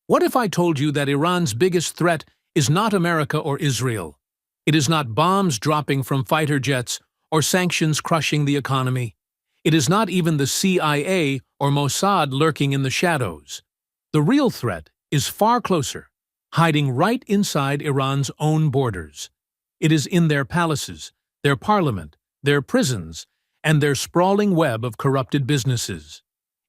What if I told you that Iran's biggest threat is not America or Israel? It is not bombs dropping from fighter jets or sanctions crushing the economy. It is not even the CIA or Mossad lurking in the shadows. The real threat is far closer, hiding right inside Iran's own borders. It is in their palaces, their parliament, their prisons, and their sprawling web of corrupted businesses.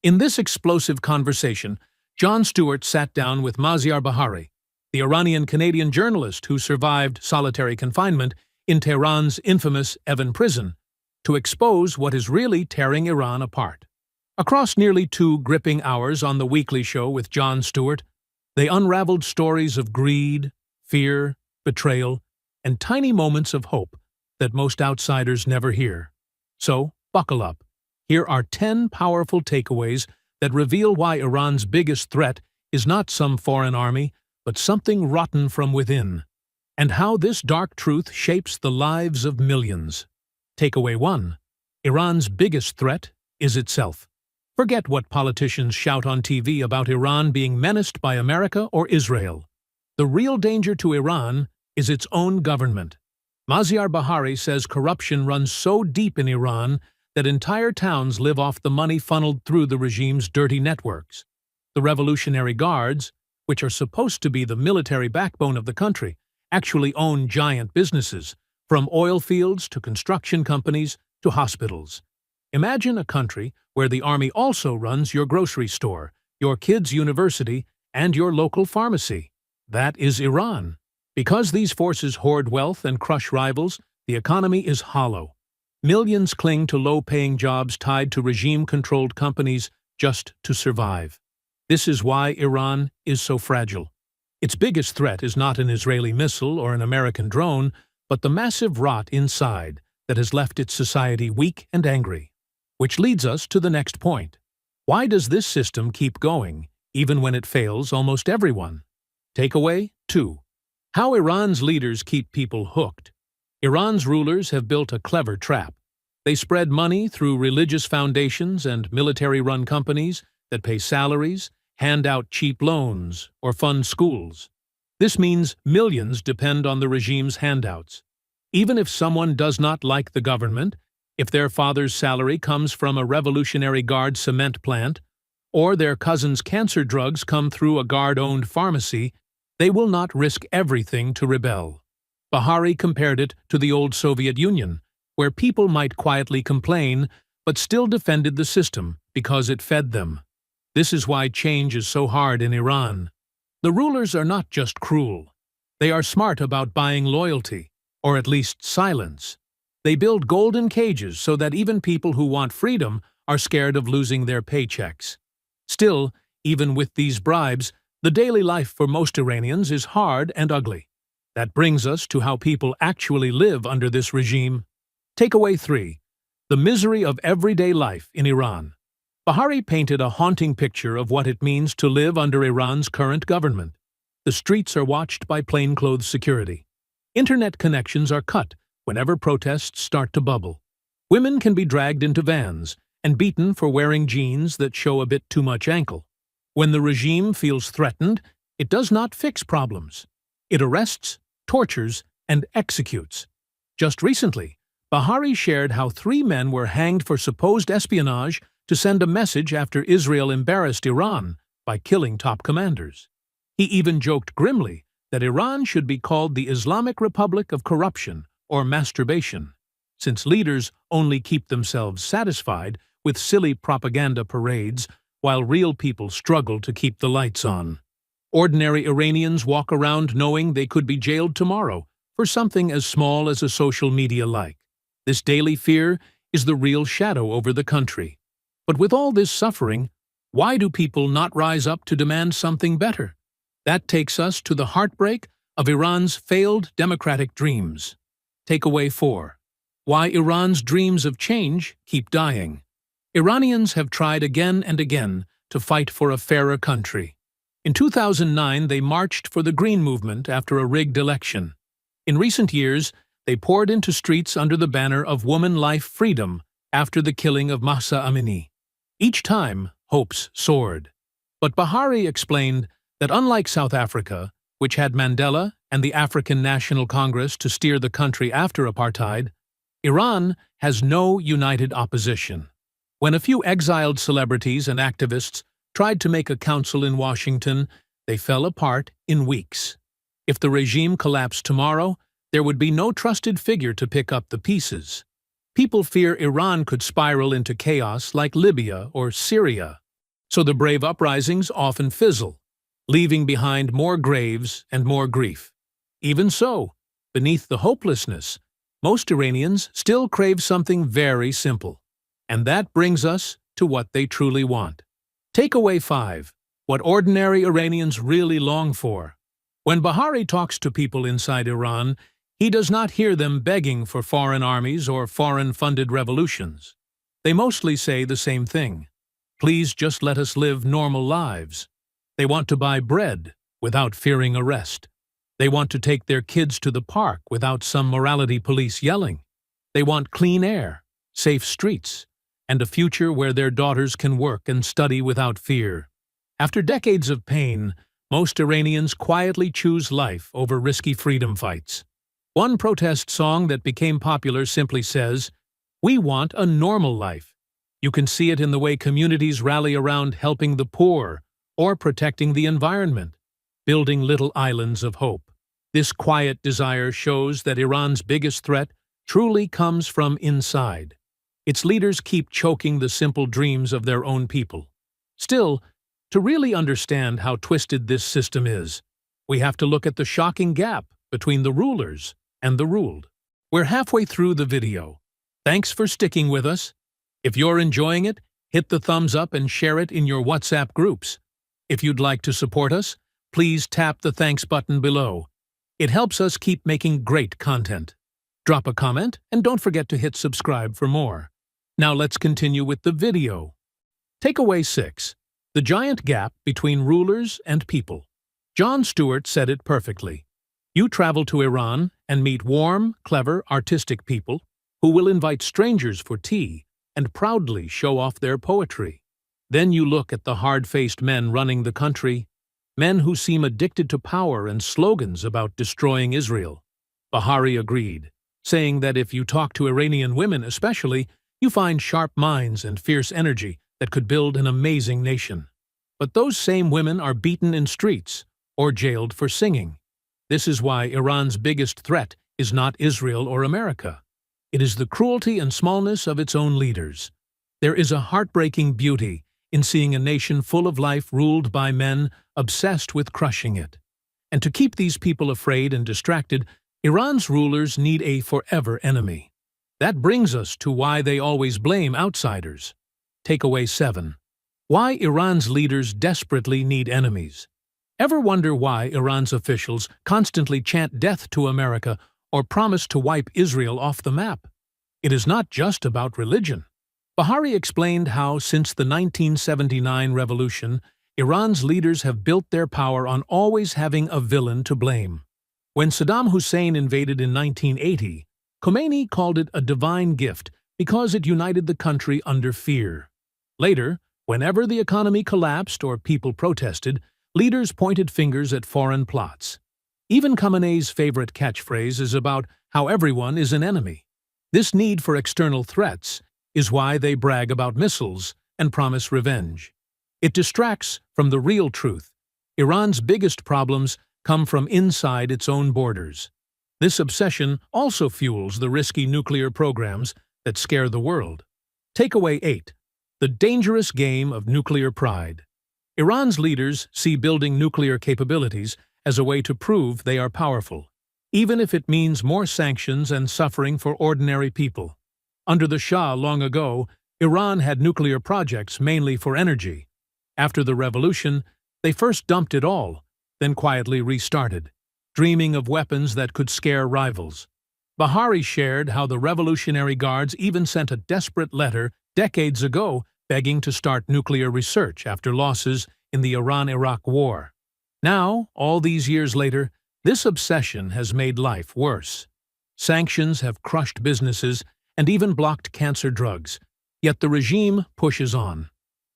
In this explosive conversation, Jon Stewart sat down with Maziar Bahari, the Iranian-Canadian journalist who survived solitary confinement in Tehran's infamous Evin prison, to expose what is really tearing Iran apart. Across nearly 2 gripping hours on the weekly show with Jon Stewart, they unraveled stories of greed, fear, betrayal, and tiny moments of hope that most outsiders never hear. So, buckle up. Here are 10 powerful takeaways that reveal why Iran's biggest threat is not some foreign army, but something rotten from within, and how this dark truth shapes the lives of millions. Takeaway 1. Iran's biggest threat is itself. Forget what politicians shout on TV about Iran being menaced by America or Israel. The real danger to Iran is its own government. Maziar Bahari says corruption runs so deep in Iran that entire towns live off the money funneled through the regime's dirty networks. The Revolutionary Guards, which are supposed to be the military backbone of the country, actually own giant businesses, from oil fields to construction companies to hospitals. Imagine a country where the army also runs your grocery store, your kids' university, and your local pharmacy. That is Iran. Because these forces hoard wealth and crush rivals, the economy is hollow. Millions cling to low-paying jobs tied to regime-controlled companies just to survive. This is why Iran is so fragile. Its biggest threat is not an Israeli missile or an American drone, but the massive rot inside that has left its society weak and angry. Which leads us to the next point. Why does this system keep going, even when it fails almost everyone? Takeaway 2. How Iran's leaders keep people hooked. Iran's rulers have built a clever trap. They spread money through religious foundations and military-run companies that pay salaries, hand out cheap loans, or fund schools. This means millions depend on the regime's handouts. Even if someone does not like the government, if their father's salary comes from a Revolutionary Guard cement plant, or their cousin's cancer drugs come through a Guard-owned pharmacy, they will not risk everything to rebel. Bahari compared it to the old Soviet Union, where people might quietly complain, but still defended the system because it fed them. This is why change is so hard in Iran. The rulers are not just cruel. They are smart about buying loyalty, or at least silence. They build golden cages so that even people who want freedom are scared of losing their paychecks. Still, even with these bribes, the daily life for most Iranians is hard and ugly. That brings us to how people actually live under this regime. Takeaway 3. The misery of everyday life in Iran. Bahari painted a haunting picture of what it means to live under Iran's current government. The streets are watched by plainclothes security. Internet connections are cut whenever protests start to bubble. Women can be dragged into vans and beaten for wearing jeans that show a bit too much ankle. When the regime feels threatened, it does not fix problems. It arrests, tortures, and executes. Just recently, Bahari shared how 3 men were hanged for supposed espionage to send a message after Israel embarrassed Iran by killing top commanders. He even joked grimly that Iran should be called the Islamic Republic of Corruption or Masturbation, since leaders only keep themselves satisfied with silly propaganda parades while real people struggle to keep the lights on. Ordinary Iranians walk around knowing they could be jailed tomorrow for something as small as a social media like. This daily fear is the real shadow over the country. But with all this suffering, why do people not rise up to demand something better? That takes us to the heartbreak of Iran's failed democratic dreams. Takeaway 4. Why Iran's dreams of change keep dying. Iranians have tried again and again to fight for a fairer country. In 2009, they marched for the Green Movement after a rigged election. In recent years, they poured into streets under the banner of woman life freedom after the killing of Mahsa Amini. Each time, hopes soared. But Bahari explained that unlike South Africa, which had Mandela and the African National Congress to steer the country after apartheid, Iran has no united opposition. When a few exiled celebrities and activists tried to make a council in Washington, they fell apart in weeks. If the regime collapsed tomorrow, there would be no trusted figure to pick up the pieces. People fear Iran could spiral into chaos like Libya or Syria, so the brave uprisings often fizzle, leaving behind more graves and more grief. Even so, beneath the hopelessness, most Iranians still crave something very simple. And that brings us to what they truly want. Takeaway 5. What ordinary Iranians really long for. When Bahari talks to people inside Iran, he does not hear them begging for foreign armies or foreign-funded revolutions. They mostly say the same thing. Please just let us live normal lives. They want to buy bread without fearing arrest. They want to take their kids to the park without some morality police yelling. They want clean air, safe streets, and a future where their daughters can work and study without fear. After decades of pain, most Iranians quietly choose life over risky freedom fights. One protest song that became popular simply says, "We want a normal life." You can see it in the way communities rally around helping the poor or protecting the environment, building little islands of hope. This quiet desire shows that Iran's biggest threat truly comes from inside. Its leaders keep choking the simple dreams of their own people. Still, to really understand how twisted this system is, we have to look at the shocking gap between the rulers and the ruled. We're halfway through the video. Thanks for sticking with us. If you're enjoying it, hit the thumbs up and share it in your WhatsApp groups. If you'd like to support us, please tap the thanks button below. It helps us keep making great content. Drop a comment and don't forget to hit subscribe for more. Now let's continue with the video. Takeaway 6. The giant gap between rulers and people. Jon Stewart said it perfectly. You travel to Iran and meet warm, clever, artistic people who will invite strangers for tea and proudly show off their poetry. Then you look at the hard-faced men running the country, men who seem addicted to power and slogans about destroying Israel. Bahari agreed, saying that if you talk to Iranian women especially, you find sharp minds and fierce energy that could build an amazing nation. But those same women are beaten in streets or jailed for singing. This is why Iran's biggest threat is not Israel or America. It is the cruelty and smallness of its own leaders. There is a heartbreaking beauty in seeing a nation full of life ruled by men obsessed with crushing it. And to keep these people afraid and distracted, Iran's rulers need a forever enemy. That brings us to why they always blame outsiders. Takeaway 7. Why Iran's leaders desperately need enemies. Ever wonder why Iran's officials constantly chant death to America or promise to wipe Israel off the map? It is not just about religion. Bahari explained how, since the 1979 revolution, Iran's leaders have built their power on always having a villain to blame. When Saddam Hussein invaded in 1980, Khomeini called it a divine gift because it united the country under fear. Later, whenever the economy collapsed or people protested, leaders pointed fingers at foreign plots. Even Khamenei's favorite catchphrase is about how everyone is an enemy. This need for external threats is why they brag about missiles and promise revenge. It distracts from the real truth. Iran's biggest problems come from inside its own borders. This obsession also fuels the risky nuclear programs that scare the world. Takeaway 8. The dangerous game of nuclear pride. Iran's leaders see building nuclear capabilities as a way to prove they are powerful, even if it means more sanctions and suffering for ordinary people. Under the Shah long ago, Iran had nuclear projects mainly for energy. After the revolution, they first dumped it all, then quietly restarted, dreaming of weapons that could scare rivals. Bahari shared how the Revolutionary Guards even sent a desperate letter decades ago begging to start nuclear research after losses in the Iran-Iraq War. Now, all these years later, this obsession has made life worse. Sanctions have crushed businesses and even blocked cancer drugs, yet the regime pushes on.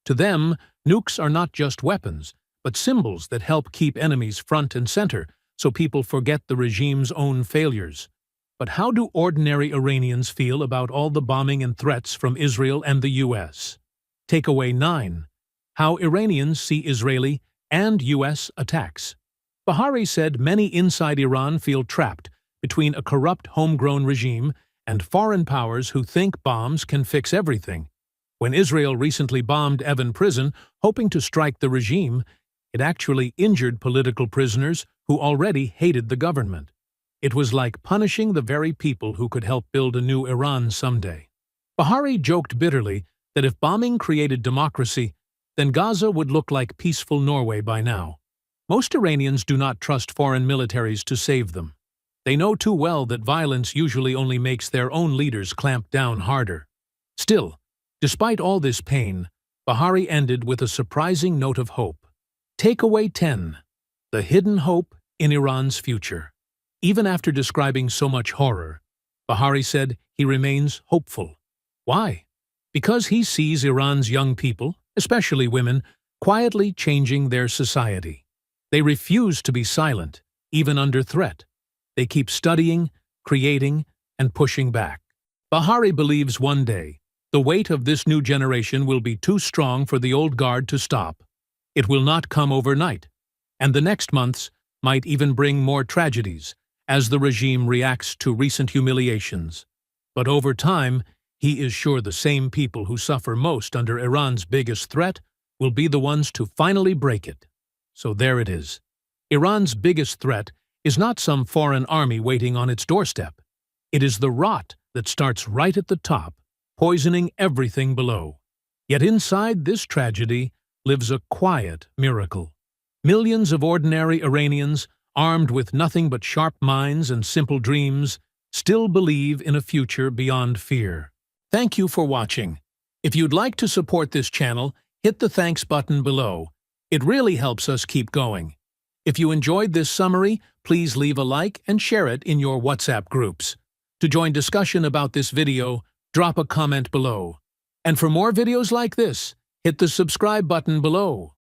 To them, nukes are not just weapons, but symbols that help keep enemies front and center so people forget the regime's own failures. But how do ordinary Iranians feel about all the bombing and threats from Israel and the U.S.? Takeaway 9. How Iranians see Israeli and U.S. attacks. Bahari said many inside Iran feel trapped between a corrupt homegrown regime and foreign powers who think bombs can fix everything. When Israel recently bombed Evin prison, hoping to strike the regime, it actually injured political prisoners who already hated the government. It was like punishing the very people who could help build a new Iran someday. Bahari joked bitterly that if bombing created democracy, then Gaza would look like peaceful Norway by now. Most Iranians do not trust foreign militaries to save them. They know too well that violence usually only makes their own leaders clamp down harder. Still, despite all this pain, Bahari ended with a surprising note of hope. Takeaway 10. The hidden hope in Iran's future. Even after describing so much horror, Bahari said he remains hopeful. Why? Because he sees Iran's young people, especially women, quietly changing their society. They refuse to be silent, even under threat. They keep studying, creating, and pushing back. Bahari believes one day, the weight of this new generation will be too strong for the old guard to stop. It will not come overnight, and the next months might even bring more tragedies as the regime reacts to recent humiliations. But over time, he is sure the same people who suffer most under Iran's biggest threat will be the ones to finally break it. So there it is. Iran's biggest threat is not some foreign army waiting on its doorstep. It is the rot that starts right at the top, poisoning everything below. Yet inside this tragedy lives a quiet miracle. Millions of ordinary Iranians, armed with nothing but sharp minds and simple dreams, still believe in a future beyond fear. Thank you for watching. If you'd like to support this channel, hit the thanks button below. It really helps us keep going. If you enjoyed this summary, please leave a like and share it in your WhatsApp groups. To join discussion about this video, drop a comment below. And for more videos like this, hit the subscribe button below.